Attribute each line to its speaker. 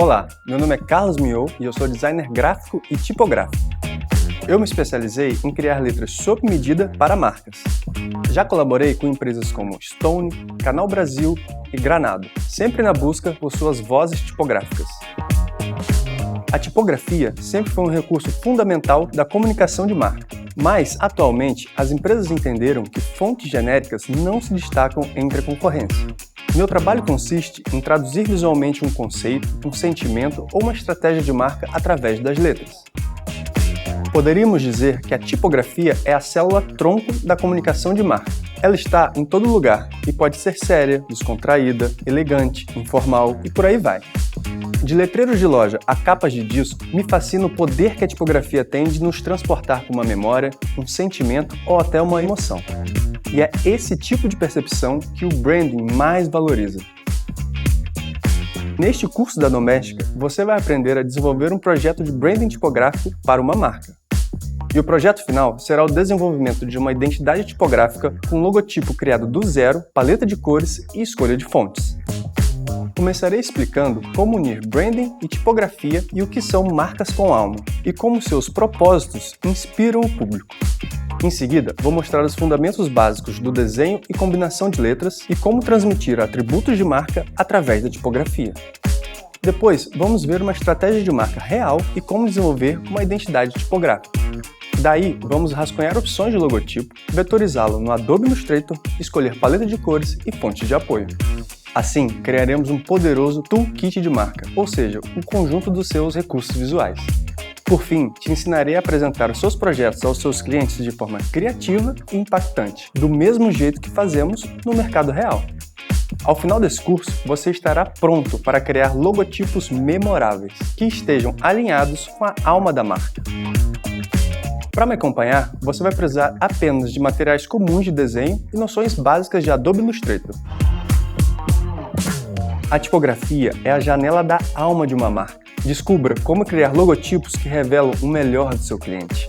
Speaker 1: Olá, meu nome é Carlos Miot e eu sou designer gráfico e tipográfico. Eu me especializei em criar letras sob medida para marcas. Já colaborei com empresas como Stone, Canal Brasil e Granado, sempre na busca por suas vozes tipográficas. A tipografia sempre foi um recurso fundamental da comunicação de marca, mas, atualmente, as empresas entenderam que fontes genéricas não se destacam entre a concorrência. Meu trabalho consiste em traduzir visualmente um conceito, um sentimento ou uma estratégia de marca através das letras. Poderíamos dizer que a tipografia é a célula-tronco da comunicação de marca. Ela está em todo lugar e pode ser séria, descontraída, elegante, informal e por aí vai. De letreiros de loja a capas de disco, me fascina o poder que a tipografia tem de nos transportar para uma memória, um sentimento ou até uma emoção. E é esse tipo de percepção que o branding mais valoriza. Neste curso da Doméstica, você vai aprender a desenvolver um projeto de branding tipográfico para uma marca. E o projeto final será o desenvolvimento de uma identidade tipográfica com logotipo criado do zero, paleta de cores e escolha de fontes. Começarei explicando como unir branding e tipografia e o que são marcas com alma, e como seus propósitos inspiram o público. Em seguida, vou mostrar os fundamentos básicos do desenho e combinação de letras e como transmitir atributos de marca através da tipografia. Depois, vamos ver uma estratégia de marca real e como desenvolver uma identidade tipográfica. Daí, vamos rascunhar opções de logotipo, vetorizá-lo no Adobe Illustrator, escolher paleta de cores e fontes de apoio. Assim, criaremos um poderoso toolkit de marca, ou seja, um conjunto dos seus recursos visuais. Por fim, te ensinarei a apresentar os seus projetos aos seus clientes de forma criativa e impactante, do mesmo jeito que fazemos no mercado real. Ao final desse curso, você estará pronto para criar logotipos memoráveis, que estejam alinhados com a alma da marca. Para me acompanhar, você vai precisar apenas de materiais comuns de desenho e noções básicas de Adobe Illustrator. A tipografia é a janela da alma de uma marca. Descubra como criar logotipos que revelam o melhor do seu cliente.